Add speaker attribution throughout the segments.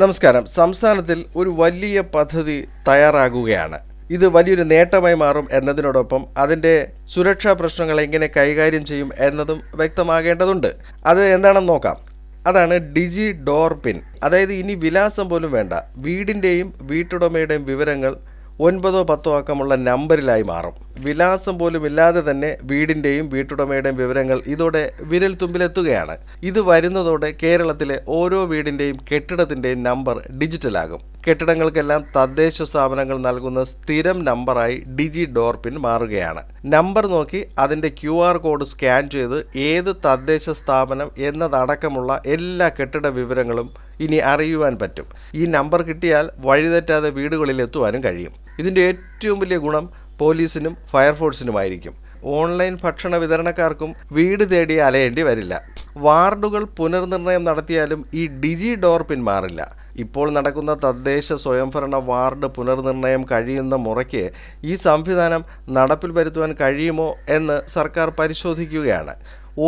Speaker 1: നമസ്കാരം. സംസ്ഥാനത്തിൽ ഒരു വലിയ പദ്ധതി തയ്യാറാകുകയാണ്. ഇത് വലിയൊരു നേട്ടമായി മാറും എന്നതിനോടൊപ്പം അതിൻ്റെ സുരക്ഷാ പ്രശ്നങ്ങൾ എങ്ങനെ കൈകാര്യം ചെയ്യും എന്നതും വ്യക്തമാകേണ്ടതുണ്ട്. അത് എന്താണെന്ന് നോക്കാം. അതാണ് ഡിജി ഡോർ പിൻ. അതായത് ഇനി വിലാസം പോലും വേണ്ട, വീടിൻ്റെയും വീട്ടുടമയുടെയും വിവരങ്ങൾ 9 10 അക്കമുള്ള നമ്പറിലായി മാറും. വിലാസം പോലും ഇല്ലാതെ തന്നെ വീടിൻ്റെയും വീട്ടുടമയുടെയും വിവരങ്ങൾ ഇതോടെ വിരൽ തുമ്പിലെത്തുകയാണ്. ഇത് വരുന്നതോടെ കേരളത്തിലെ ഓരോ വീടിൻ്റെയും കെട്ടിടത്തിൻ്റെയും നമ്പർ ഡിജിറ്റലാകും. കെട്ടിടങ്ങൾക്കെല്ലാം തദ്ദേശ സ്ഥാപനങ്ങൾ നൽകുന്ന സ്ഥിരം നമ്പറായി ഡിജി ഡോർ പിൻ മാറുകയാണ്. നമ്പർ നോക്കി അതിൻ്റെ QR കോഡ് സ്കാൻ ചെയ്ത് ഏത് തദ്ദേശ സ്ഥാപനം എന്നതടക്കമുള്ള എല്ലാ കെട്ടിട വിവരങ്ങളും ഇനി അറിയുവാൻ പറ്റും. ഈ നമ്പർ കിട്ടിയാൽ വഴിതെറ്റാതെ വീടുകളിൽ എത്തുവാനും കഴിയും. ഇതിൻ്റെ ഏറ്റവും വലിയ ഗുണം പോലീസിനും ഫയർഫോഴ്സിനുമായിരിക്കും. ഓൺലൈൻ ഭക്ഷണ വിതരണക്കാർക്കും വീട് തേടി അലയേണ്ടി വരില്ല. വാർഡുകൾ പുനർനിർണയം നടത്തിയാലും ഈ ഡിജി ഡോർ പിൻ മാറില്ല. ഇപ്പോൾ നടക്കുന്ന തദ്ദേശ സ്വയംഭരണ വാർഡ് പുനർനിർണയം കഴിയുന്ന മുറയ്ക്ക് ഈ സംവിധാനം നടപ്പിൽ വരുത്തുവാൻ കഴിയുമോ എന്ന് സർക്കാർ പരിശോധിക്കുകയാണ്.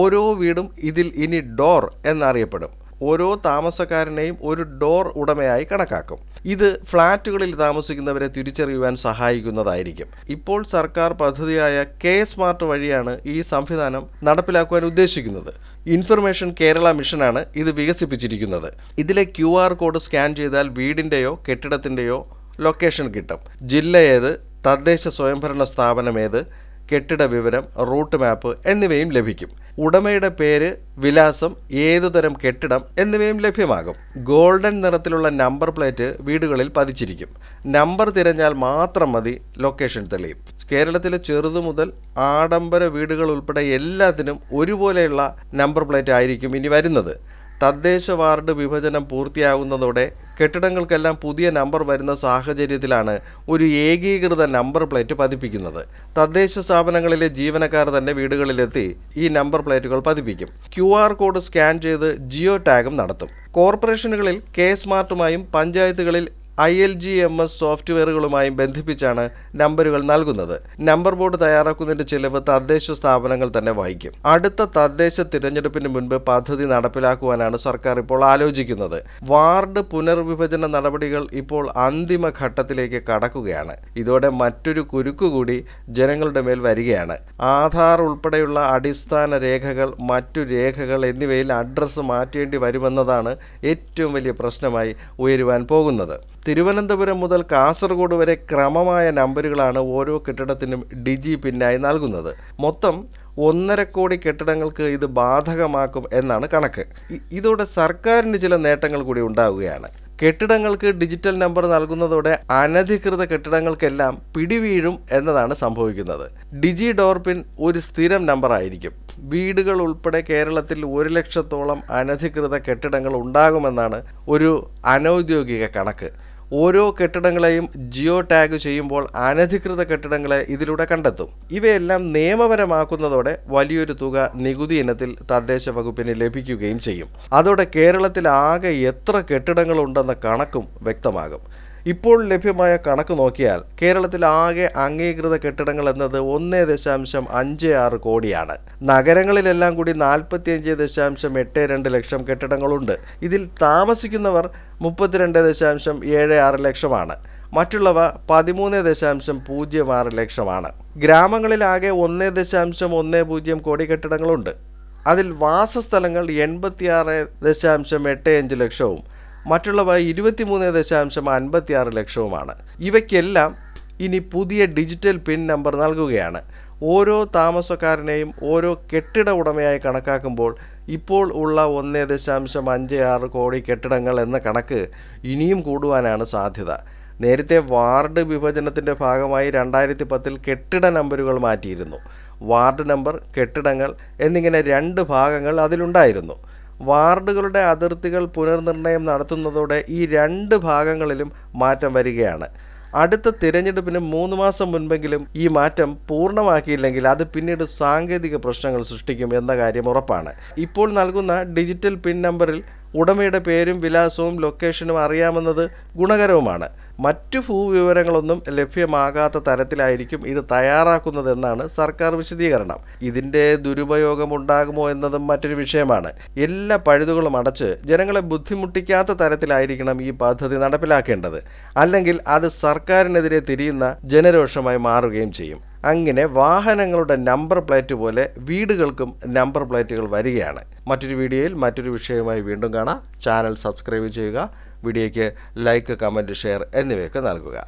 Speaker 1: ഓരോ വീടും ഇതിൽ ഇനി ഡോർ എന്നറിയപ്പെടും. ഓരോ താമസക്കാരനെയും ഒരു ഡോർ ഉടമയായി കണക്കാക്കും. ഇത് ഫ്ളാറ്റുകളിൽ താമസിക്കുന്നവരെ തിരിച്ചറിയുവാൻ സഹായിക്കുന്നതായിരിക്കും. ഇപ്പോൾ സർക്കാർ പദ്ധതിയായ കെ സ്മാർട്ട് വഴിയാണ് ഈ സംവിധാനം നടപ്പിലാക്കുവാൻ ഉദ്ദേശിക്കുന്നത്. ഇൻഫർമേഷൻ കേരള മിഷനാണ് ഇത് വികസിപ്പിച്ചിരിക്കുന്നത്. ഇതിലെ QR കോഡ് സ്കാൻ ചെയ്താൽ വീടിൻ്റെയോ കെട്ടിടത്തിൻ്റെയോ ലൊക്കേഷൻ കിട്ടും. ജില്ല ഏത്, തദ്ദേശ സ്വയംഭരണ സ്ഥാപനം ഏത്, കെട്ടിട വിവരം, റൂട്ട് മാപ്പ് എന്നിവയും ലഭിക്കും. ഉടമയുടെ പേര്, വിലാസം, ഏതുതരം കെട്ടിടം എന്നിവയും ലഭ്യമാകും. ഗോൾഡൻ നിറത്തിലുള്ള നമ്പർ പ്ലേറ്റ് വീടുകളിൽ പതിച്ചിരിക്കും. നമ്പർ തിരഞ്ഞാൽ മാത്രം മതി ലൊക്കേഷൻ തെളിയും. കേരളത്തിലെ ചെറുതു മുതൽ ആഡംബര വീടുകൾ ഉൾപ്പെടെ എല്ലാത്തിനും ഒരുപോലെയുള്ള നമ്പർ പ്ലേറ്റ് ആയിരിക്കും ഇനി വരുന്നത്. തദ്ദേശ വാർഡ് വിഭജനം പൂർത്തിയാകുന്നതോടെ കെട്ടിടങ്ങൾക്കെല്ലാം പുതിയ നമ്പർ വരുന്ന സാഹചര്യത്തിലാണ് ഒരു ഏകീകൃത നമ്പർ പ്ലേറ്റ് പതിപ്പിക്കുന്നത്. തദ്ദേശ സ്ഥാപനങ്ങളിലെ ജീവനക്കാർ തന്നെ വീടുകളിലെത്തി ഈ നമ്പർ പ്ലേറ്റുകൾ പതിപ്പിക്കും. QR കോഡ് സ്കാൻ ചെയ്ത് ജിയോ ടാഗും നടത്തും. കോർപ്പറേഷനുകളിൽ കെ സ്മാർട്ടുമായും പഞ്ചായത്തുകളിൽ ILGMS സോഫ്റ്റ്വെയറുകളുമായും ബന്ധിപ്പിച്ചാണ് നമ്പറുകൾ നൽകുന്നത്. നമ്പർ ബോർഡ് തയ്യാറാക്കുന്നതിന്റെ ചിലവ് തദ്ദേശ സ്ഥാപനങ്ങൾ തന്നെ വഹിക്കും. അടുത്ത തദ്ദേശ തിരഞ്ഞെടുപ്പിന് മുൻപ് പദ്ധതി നടപ്പിലാക്കുവാനാണ് സർക്കാർ ഇപ്പോൾ ആലോചിക്കുന്നത്. വാർഡ് പുനർവിഭജന നടപടികൾ ഇപ്പോൾ അന്തിമ ഘട്ടത്തിലേക്ക് കടക്കുകയാണ്. ഇതോടെ മറ്റൊരു കുരുക്കുകൂടി ജനങ്ങളുടെ മേൽ വരികയാണ്. ആധാർ ഉൾപ്പെടെയുള്ള അടിസ്ഥാന രേഖകൾ, മറ്റു രേഖകൾ എന്നിവയിൽ അഡ്രസ്സ് മാറ്റേണ്ടി വരുമെന്നതാണ് ഏറ്റവും വലിയ പ്രശ്നമായി ഉയരുവാൻ പോകുന്നത്. തിരുവനന്തപുരം മുതൽ കാസർഗോഡ് വരെ ക്രമമായ നമ്പറുകളാണ് ഓരോ കെട്ടിടത്തിനും ഡിജി പിന്നായി നൽകുന്നത്. മൊത്തം 1.5 കോടി കെട്ടിടങ്ങൾക്ക് ഇത് ബാധകമാക്കും എന്നാണ് കണക്ക്. ഇതോടെ സർക്കാരിന് ചില നേട്ടങ്ങൾ കൂടി ഉണ്ടാവുകയാണ്. കെട്ടിടങ്ങൾക്ക് ഡിജിറ്റൽ നമ്പർ നൽകുന്നതോടെ അനധികൃത കെട്ടിടങ്ങൾക്കെല്ലാം പിടിവീഴും എന്നതാണ് സംഭവിക്കുന്നത്. ഡിജി ഡോർ പിൻ ഒരു സ്ഥിരം നമ്പർ ആയിരിക്കും. വീടുകൾ ഉൾപ്പെടെ കേരളത്തിൽ 1 ലക്ഷത്തോളം അനധികൃത കെട്ടിടങ്ങൾ ഉണ്ടാകുമെന്നാണ് ഒരു അനൗദ്യോഗിക കണക്ക്. ഓരോ കെട്ടിടങ്ങളെയും ജിയോ ടാഗ് ചെയ്യുമ്പോൾ അനധികൃത കെട്ടിടങ്ങളെ ഇതിലൂടെ കണ്ടെത്തും. ഇവയെല്ലാം നിയമപരമാക്കുന്നതോടെ വലിയൊരു തുക നികുതി ഇനത്തിൽ തദ്ദേശ വകുപ്പിന് ലഭിക്കുകയും ചെയ്യും. അതോടെ കേരളത്തിൽ ആകെ എത്ര കെട്ടിടങ്ങളുണ്ടെന്ന കണക്കും വ്യക്തമാകും. ഇപ്പോൾ ലഭ്യമായ കണക്ക് നോക്കിയാൽ കേരളത്തിൽ ആകെ അംഗീകൃത കെട്ടിടങ്ങൾ എന്നത് 1.56 കോടിയാണ്. നഗരങ്ങളിലെല്ലാം കൂടി 45.82 ലക്ഷം കെട്ടിടങ്ങളുണ്ട്. ഇതിൽ താമസിക്കുന്നവർ 32.76 ലക്ഷമാണ്. മറ്റുള്ളവ 13.06 ലക്ഷമാണ്. ഗ്രാമങ്ങളിലാകെ 1.10 കോടി കെട്ടിടങ്ങളുണ്ട്. അതിൽ വാസസ്ഥലങ്ങൾ 86.85 ലക്ഷവും മറ്റുള്ളവ 23.56 ലക്ഷവുമാണ്. ഇവയ്ക്കെല്ലാം ഇനി പുതിയ ഡിജിറ്റൽ പിൻ നമ്പർ നൽകുകയാണ്. ഓരോ താമസക്കാരനെയും ഓരോ കെട്ടിട ഉടമയായി കണക്കാക്കുമ്പോൾ ഇപ്പോൾ ഉള്ള 1.56 കോടി കെട്ടിടങ്ങൾ എന്ന കണക്ക് ഇനിയും കൂടുവാനാണ് സാധ്യത. നേരത്തെ വാർഡ് വിഭജനത്തിൻ്റെ ഭാഗമായി 2010 കെട്ടിട നമ്പറുകൾ മാറ്റിയിരുന്നു. വാർഡ് നമ്പർ, കെട്ടിടങ്ങൾ എന്നിങ്ങനെ 2 ഭാഗങ്ങൾ അതിലുണ്ടായിരുന്നു. വാർഡുകളുടെ അതിർത്തികൾ പുനർനിർണയം നടത്തുന്നതോടെ ഈ 2 ഭാഗങ്ങളിലും മാറ്റം വരികയാണ്. അടുത്ത തിരഞ്ഞെടുപ്പിന് 3 മാസം മുൻപെങ്കിലും ഈ മാറ്റം പൂർണ്ണമാക്കിയില്ലെങ്കിൽ അത് പിന്നീട് സാങ്കേതിക പ്രശ്നങ്ങൾ സൃഷ്ടിക്കും എന്ന കാര്യം ഉറപ്പാണ്. ഇപ്പോൾ നൽകുന്ന ഡിജിറ്റൽ പിൻ നമ്പറിൽ ഉടമയുടെ പേരും വിലാസവും ലൊക്കേഷനും അറിയാമെന്നത് ഗുണകരവുമാണ്. മറ്റു ഭൂവിവരങ്ങളൊന്നും ലഭ്യമാകാത്ത തരത്തിലായിരിക്കും ഇത് തയ്യാറാക്കുന്നതെന്നാണ് സർക്കാർ വിശദീകരണം. ഇതിൻ്റെ ദുരുപയോഗം ഉണ്ടാകുമോ എന്നതും മറ്റൊരു വിഷയമാണ്. എല്ലാ പഴുതുകളും അടച്ച് ജനങ്ങളെ ബുദ്ധിമുട്ടിക്കാത്ത തരത്തിലായിരിക്കണം ഈ പദ്ധതി നടപ്പിലാക്കേണ്ടത്. അല്ലെങ്കിൽ അത് സർക്കാരിനെതിരെ തിരിയുന്ന ജനരോഷമായി മാറുകയും ചെയ്യും. അങ്ങനെ വാഹനങ്ങളുടെ നമ്പർ പ്ലേറ്റ് പോലെ വീടുകൾക്കും നമ്പർ പ്ലേറ്റുകൾ വരികയാണ്. മറ്റൊരു വീഡിയോയിൽ മറ്റൊരു വിഷയവുമായി വീണ്ടും കാണാം. ചാനൽ സബ്സ്ക്രൈബ് ചെയ്യുക. വീഡിയോയ്ക്ക് ലൈക്ക്, കമൻറ്റ്, ഷെയർ എന്നിവയൊക്കെ നൽകുക.